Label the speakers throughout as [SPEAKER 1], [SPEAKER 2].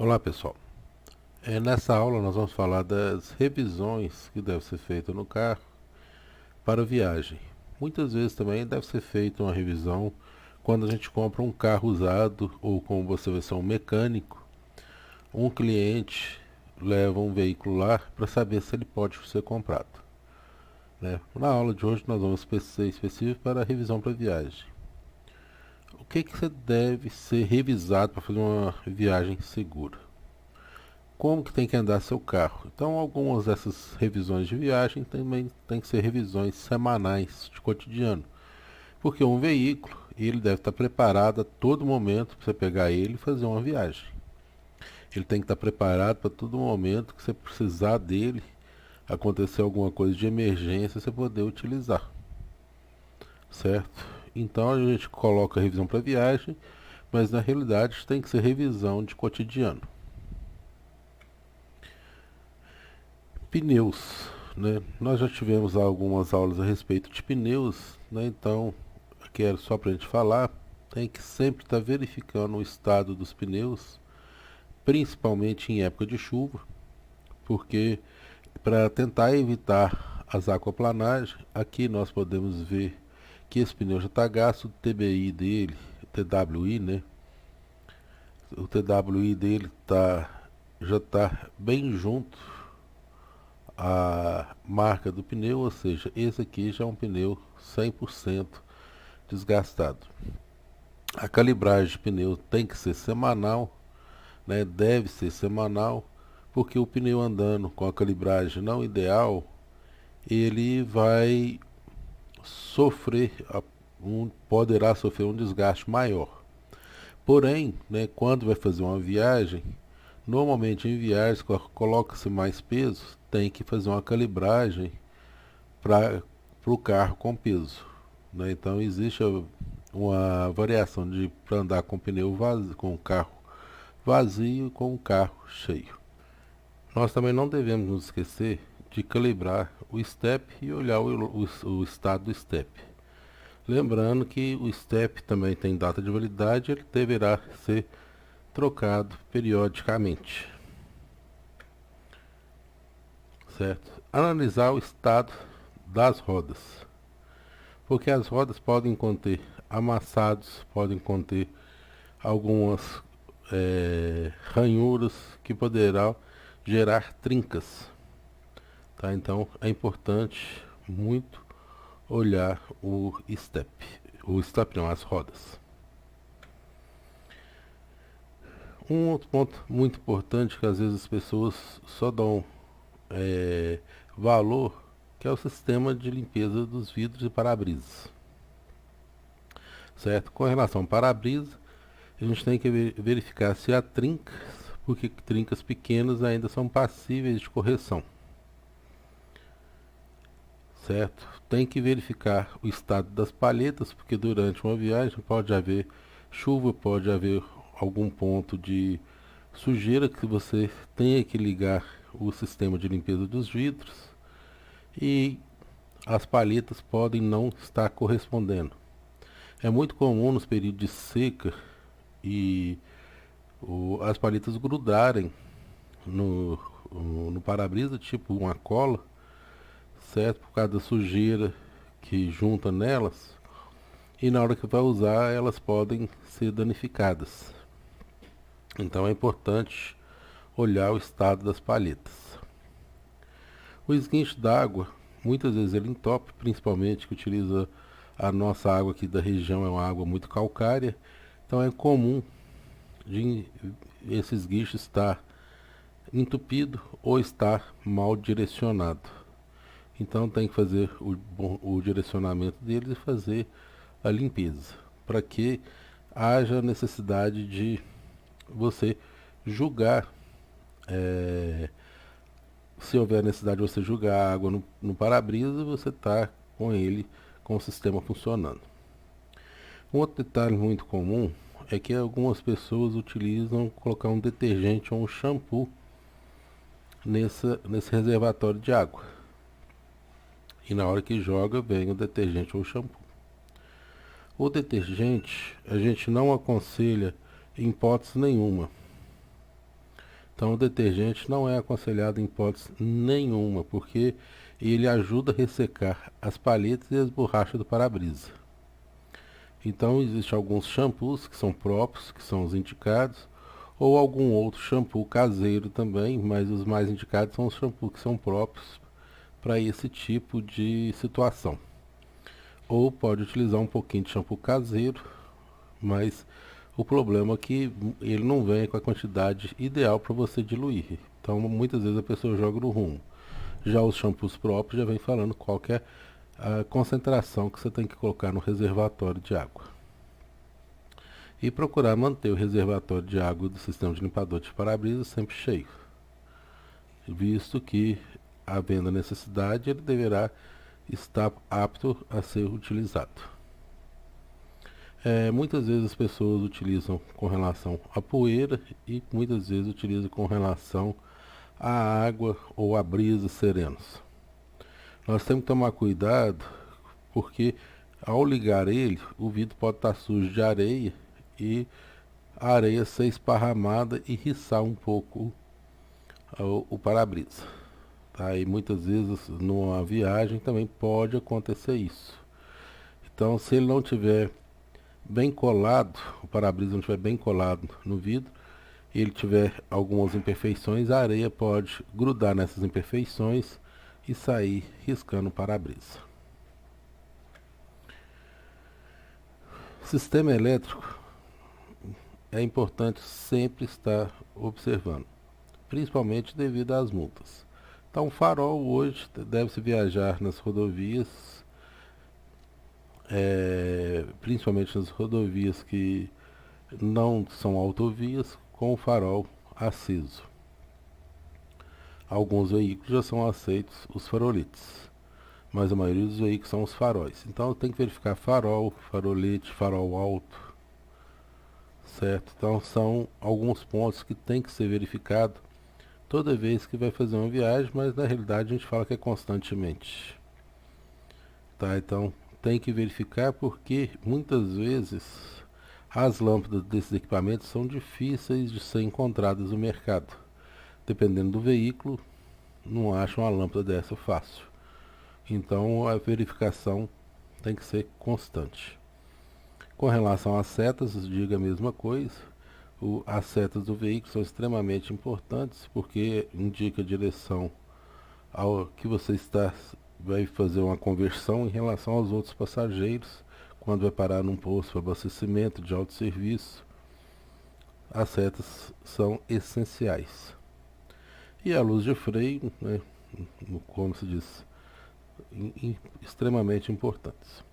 [SPEAKER 1] Olá pessoal, nessa aula nós vamos falar das revisões que devem ser feitas no carro para viagem. Muitas vezes também deve ser feita uma revisão quando a gente compra um carro usado ou como você vai ser um mecânico, um cliente leva um veículo lá para saber se ele pode ser comprado. Na aula de hoje nós vamos ser específico para a revisão para viagem. O que você deve ser revisado para fazer uma viagem segura? Como que tem que andar seu carro? Então, algumas dessas revisões de viagem também tem que ser revisões semanais de cotidiano, porque um veículo ele deve estar preparado a todo momento para você pegar ele e fazer uma viagem. Ele tem que estar preparado para todo momento que você precisar dele, acontecer alguma coisa de emergência, você poder utilizar, certo? Então a gente coloca a revisão para viagem, mas na realidade tem que ser revisão de cotidiano. Pneus, né? Nós já tivemos algumas aulas a respeito de pneus, né? Então, aqui era só para a gente falar, tem que sempre estar verificando o estado dos pneus, principalmente em época de chuva, porque para tentar evitar as aquaplanagens, aqui nós podemos ver que esse pneu já está gasto, o TBI dele, o TWI, né? O TWI dele já está bem junto a marca do pneu, ou seja, esse aqui já é um pneu 100% desgastado. A calibragem de pneu tem que ser semanal, né? Deve ser semanal, porque o pneu andando com a calibragem não ideal, ele vai sofrer, poderá sofrer um desgaste maior. Porém, né, quando vai fazer uma viagem, normalmente em viagens coloca-se mais peso, tem que fazer uma calibragem para o carro com peso, né? Então existe uma variação de para andar com pneu vazio, com o carro vazio e com o carro cheio. Nós também não devemos nos esquecer de calibrar o step e olhar o estado do step. Lembrando que o step também tem data de validade, ele deverá ser trocado periodicamente, certo? Analisar o estado das rodas, porque as rodas podem conter amassados, podem conter algumas ranhuras que poderão gerar trincas, tá? Então é importante muito olhar o step não, as rodas. Um outro ponto muito importante que às vezes as pessoas só dão valor, que é o sistema de limpeza dos vidros e para-brisas, certo? Com relação ao para-brisa, a gente tem que verificar se há trincas, porque trincas pequenas ainda são passíveis de correção, certo? Tem que verificar o estado das palhetas, porque durante uma viagem pode haver chuva, pode haver algum ponto de sujeira que você tenha que ligar o sistema de limpeza dos vidros e as palhetas podem não estar correspondendo. É muito comum nos períodos de seca e as palhetas grudarem no, no para-brisa, tipo uma cola, certo? Por causa da sujeira que junta nelas, e na hora que vai usar elas podem ser danificadas. Então é importante olhar o estado das palhetas. O esguincho d'água, muitas vezes ele entope, principalmente que utiliza a nossa água aqui da região, é uma água muito calcária, então é comum de esse esguicho estar entupido ou estar mal direcionado. Então tem que fazer o direcionamento deles e fazer a limpeza, para que haja necessidade de você julgar, se houver necessidade de você julgar a água no para-brisa, você está com ele, com o sistema funcionando. Um outro detalhe muito comum é que algumas pessoas utilizam colocar um detergente ou um shampoo nesse reservatório de água. E na hora que joga, vem o detergente ou o shampoo. O detergente, a gente não aconselha em hipótese nenhuma Então o detergente não é aconselhado em hipótese nenhuma, porque ele ajuda a ressecar as palhetas e as borrachas do para-brisa. Então existem alguns shampoos que são próprios, que são os indicados, ou algum outro shampoo caseiro também, mas os mais indicados são os shampoos que são próprios para esse tipo de situação. Ou pode utilizar um pouquinho de shampoo caseiro, mas o problema é que ele não vem com a quantidade ideal para você diluir. Então muitas vezes a pessoa joga no rumo. Já os shampoos próprios já vem falando qual que é a concentração que você tem que colocar no reservatório de água. E procurar manter o reservatório de água do sistema de limpador de para-brisa sempre cheio, visto que, havendo a necessidade, ele deverá estar apto a ser utilizado. Muitas vezes as pessoas utilizam com relação à poeira e muitas vezes utilizam com relação à água ou a brisas serenos. Nós temos que tomar cuidado porque ao ligar ele, o vidro pode estar sujo de areia e a areia ser esparramada e riçar um pouco o para-brisa. Tá? E muitas vezes numa viagem também pode acontecer isso. Então se ele não tiver bem colado, o para-brisa não estiver bem colado no vidro, ele tiver algumas imperfeições, a areia pode grudar nessas imperfeições e sair riscando o para-brisa. Sistema elétrico é importante sempre estar observando, principalmente devido às multas. Então, farol hoje deve-se viajar nas rodovias, principalmente nas rodovias que não são autovias, com o farol aceso. Alguns veículos já são aceitos os faroletes, mas a maioria dos veículos são os faróis. Então tem que verificar farol, farolete, farol alto, certo? Então são alguns pontos que tem que ser verificado toda vez que vai fazer uma viagem, mas na realidade a gente fala que é constantemente. Tá? Então tem que verificar porque muitas vezes as lâmpadas desses equipamentos são difíceis de ser encontradas no mercado. Dependendo do veículo, não acha uma lâmpada dessa fácil. Então a verificação tem que ser constante. Com relação às setas, diga a mesma coisa. As setas do veículo são extremamente importantes porque indica a direção ao que você vai fazer uma conversão em relação aos outros passageiros quando vai parar num posto de abastecimento de autosserviço. As setas são essenciais. E a luz de freio, né, como se diz, extremamente importantes.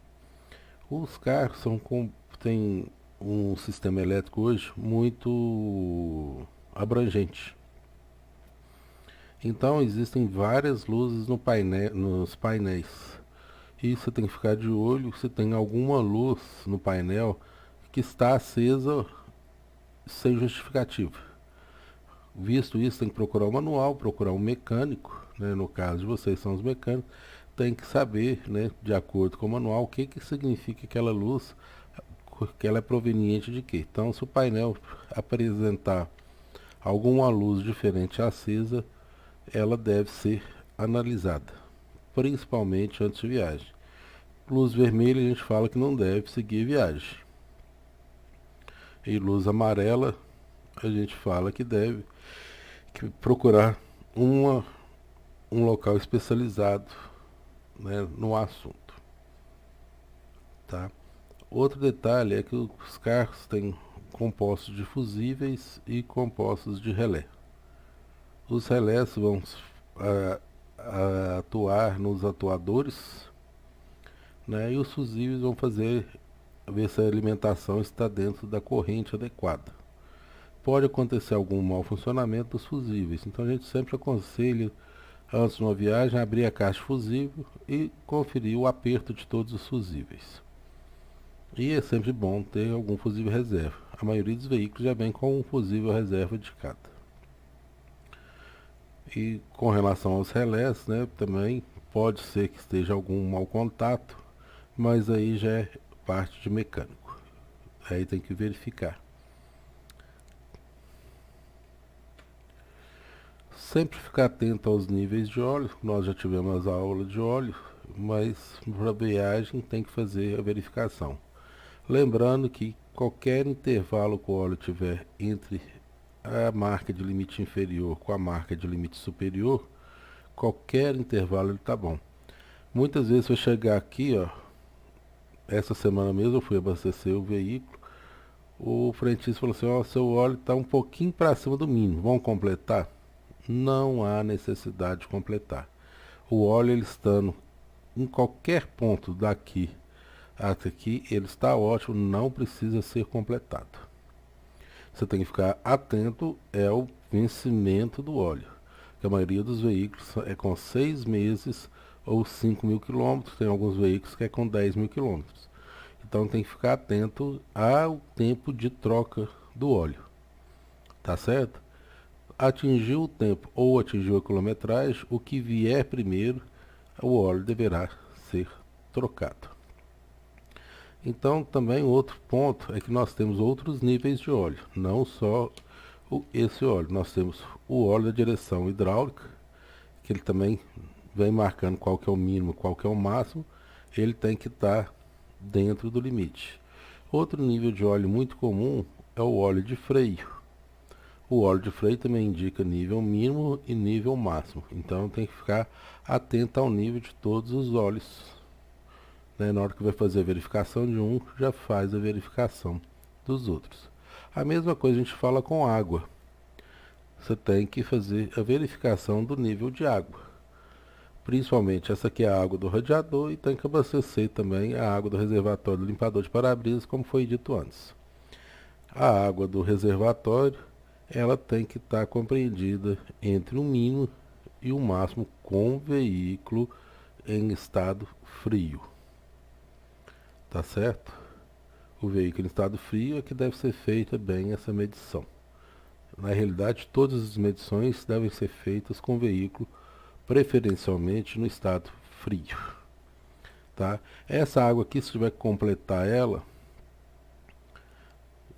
[SPEAKER 1] Os carros têm um sistema elétrico hoje muito abrangente. Então existem várias luzes nos painéis. E você tem que ficar de olho se tem alguma luz no painel que está acesa sem justificativa. Visto isso, tem que procurar o manual, procurar um mecânico, né? No caso de vocês são os mecânicos, tem que saber, né, de acordo com o manual, o que significa aquela luz, que ela é proveniente de quê. Então, se o painel apresentar alguma luz diferente acesa, ela deve ser analisada, principalmente antes de viagem. Luz vermelha a gente fala que não deve seguir viagem. E luz amarela a gente fala que deve procurar um local especializado, né, no assunto. Tá? Outro detalhe é que os carros têm compostos de fusíveis e compostos de relé. Os relés vão atuar nos atuadores, né, e os fusíveis vão ver se a alimentação está dentro da corrente adequada. Pode acontecer algum mau funcionamento dos fusíveis, então a gente sempre aconselha, antes de uma viagem, abrir a caixa fusível e conferir o aperto de todos os fusíveis. E é sempre bom ter algum fusível reserva. A maioria dos veículos já vem com um fusível reserva de cada. E com relação aos relés, né, também pode ser que esteja algum mau contato, mas aí já é parte de mecânico. Aí tem que verificar. Sempre ficar atento aos níveis de óleo. Nós já tivemos a aula de óleo, mas para viagem tem que fazer a verificação. Lembrando que qualquer intervalo que o óleo tiver entre a marca de limite inferior com a marca de limite superior, qualquer intervalo ele tá bom. Muitas vezes vai chegar aqui, ó, essa semana mesmo eu fui abastecer o veículo, o frentista falou assim, ó, seu óleo está um pouquinho para cima do mínimo, vamos completar? Não há necessidade de completar. O óleo ele estando em qualquer ponto daqui até aqui, ele está ótimo, não precisa ser completado. Você tem que ficar atento ao vencimento do óleo, que a maioria dos veículos é com 6 meses ou 5.000 quilômetros, tem alguns veículos que é com 10.000 quilômetros. Então tem que ficar atento ao tempo de troca do óleo, tá certo? Atingiu o tempo ou atingiu a quilometragem, o que vier primeiro, o óleo deverá ser trocado. Então também outro ponto é que nós temos outros níveis de óleo, não só esse óleo. Nós temos o óleo da direção hidráulica, que ele também vem marcando qual que é o mínimo, qual que é o máximo, ele tem que estar dentro do limite. Outro nível de óleo muito comum é o óleo de freio. O óleo de freio também indica nível mínimo e nível máximo, então tem que ficar atento ao nível de todos os óleos, né? Na hora que vai fazer a verificação de um, já faz a verificação dos outros. A mesma coisa a gente fala com água. Você tem que fazer a verificação do nível de água. Principalmente essa aqui é a água do radiador e tem que abastecer também a água do reservatório do limpador de para-brisas, como foi dito antes. A água do reservatório, ela tem que estar compreendida entre o mínimo e o máximo com o veículo em estado frio. Tá certo? O veículo em estado frio é que deve ser feita bem essa medição. Na realidade, todas as medições devem ser feitas com o veículo preferencialmente no estado frio, tá? Essa água aqui, se tiver que completar ela,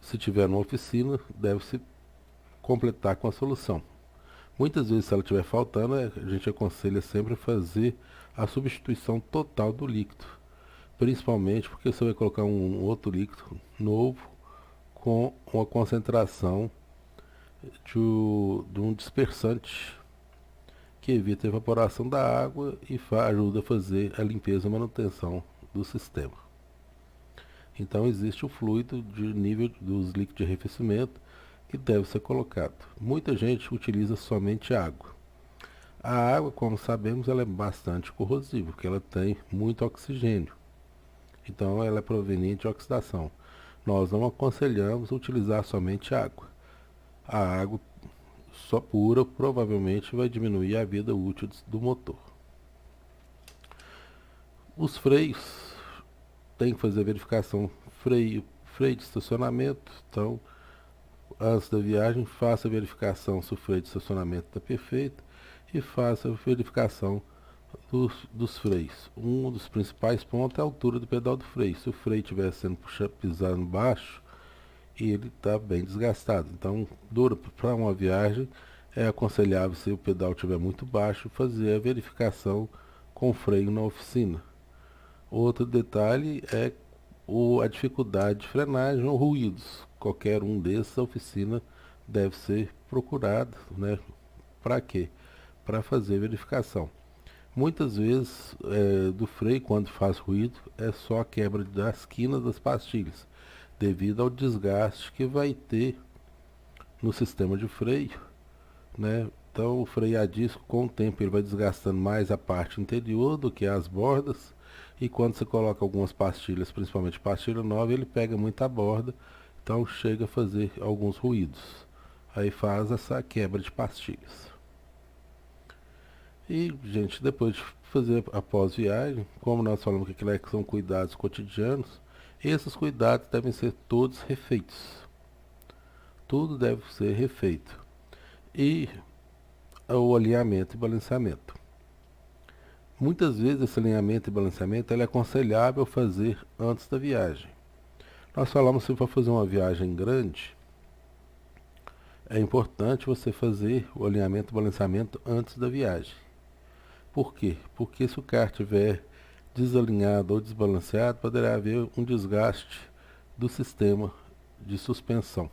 [SPEAKER 1] se tiver numa oficina, deve-se completar com a solução. Muitas vezes, se ela estiver faltando, a gente aconselha sempre fazer a substituição total do líquido, principalmente porque você vai colocar um outro líquido novo com uma concentração de um dispersante que evita a evaporação da água e ajuda a fazer a limpeza e manutenção do sistema. Então existe o fluido de nível dos líquidos de arrefecimento que deve ser colocado. Muita gente utiliza somente água. A água, como sabemos, ela é bastante corrosiva, porque ela tem muito oxigênio. Então ela é proveniente de oxidação. Nós não aconselhamos utilizar somente água. A água só pura provavelmente vai diminuir a vida útil do motor. Os freios, tem que fazer a verificação freio de estacionamento. Então, antes da viagem, faça a verificação se o freio de estacionamento está perfeito e faça a verificação dos freios. Um dos principais pontos é a altura do pedal do freio. Se o freio estiver sendo pisado baixo, ele está bem desgastado. Então, para uma viagem, é aconselhável, se o pedal estiver muito baixo, fazer a verificação com freio na oficina. Outro detalhe é a dificuldade de frenagem ou ruídos. Qualquer um desses, a oficina deve ser procurada, né? Para quê? Para fazer verificação. Muitas vezes, do freio, quando faz ruído, é só a quebra das quinas das pastilhas, devido ao desgaste que vai ter no sistema de freio, né? Então o freio a disco, com o tempo, ele vai desgastando mais a parte interior do que as bordas, e quando você coloca algumas pastilhas, principalmente pastilha nova, ele pega muita borda, então chega a fazer alguns ruídos. Aí faz essa quebra de pastilhas. E, gente, depois de fazer a pós-viagem, como nós falamos que aquilo são cuidados cotidianos, esses cuidados devem ser todos refeitos. Tudo deve ser refeito. E o alinhamento e balanceamento. Muitas vezes esse alinhamento e balanceamento é aconselhável fazer antes da viagem. Nós falamos que se for fazer uma viagem grande, é importante você fazer o alinhamento e balanceamento antes da viagem. Por quê? Porque se o carro estiver desalinhado ou desbalanceado, poderá haver um desgaste do sistema de suspensão,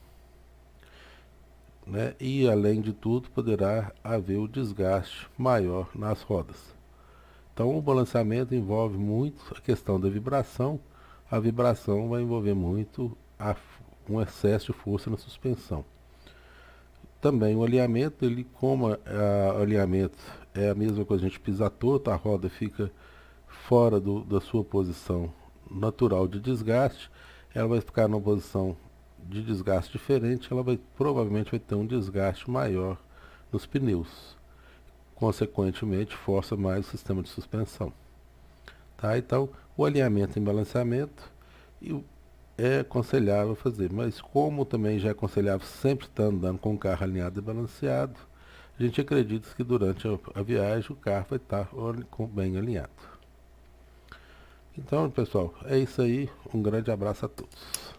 [SPEAKER 1] né? E além de tudo, poderá haver o desgaste maior nas rodas. Então, o balanceamento envolve muito a questão da vibração. A vibração vai envolver muito um excesso de força na suspensão. Também o alinhamento, ele como o alinhamento é a mesma coisa, a gente pisa torto, a roda fica fora da sua posição natural de desgaste, ela vai ficar numa posição de desgaste diferente, ela provavelmente vai ter um desgaste maior nos pneus. Consequentemente, força mais o sistema de suspensão. Tá? Então, o alinhamento e balanceamento é aconselhável fazer, mas como também já é aconselhável sempre estar andando com o carro alinhado e balanceado, a gente acredita que durante a viagem o carro vai estar bem alinhado. Então, pessoal, é isso aí. Um grande abraço a todos.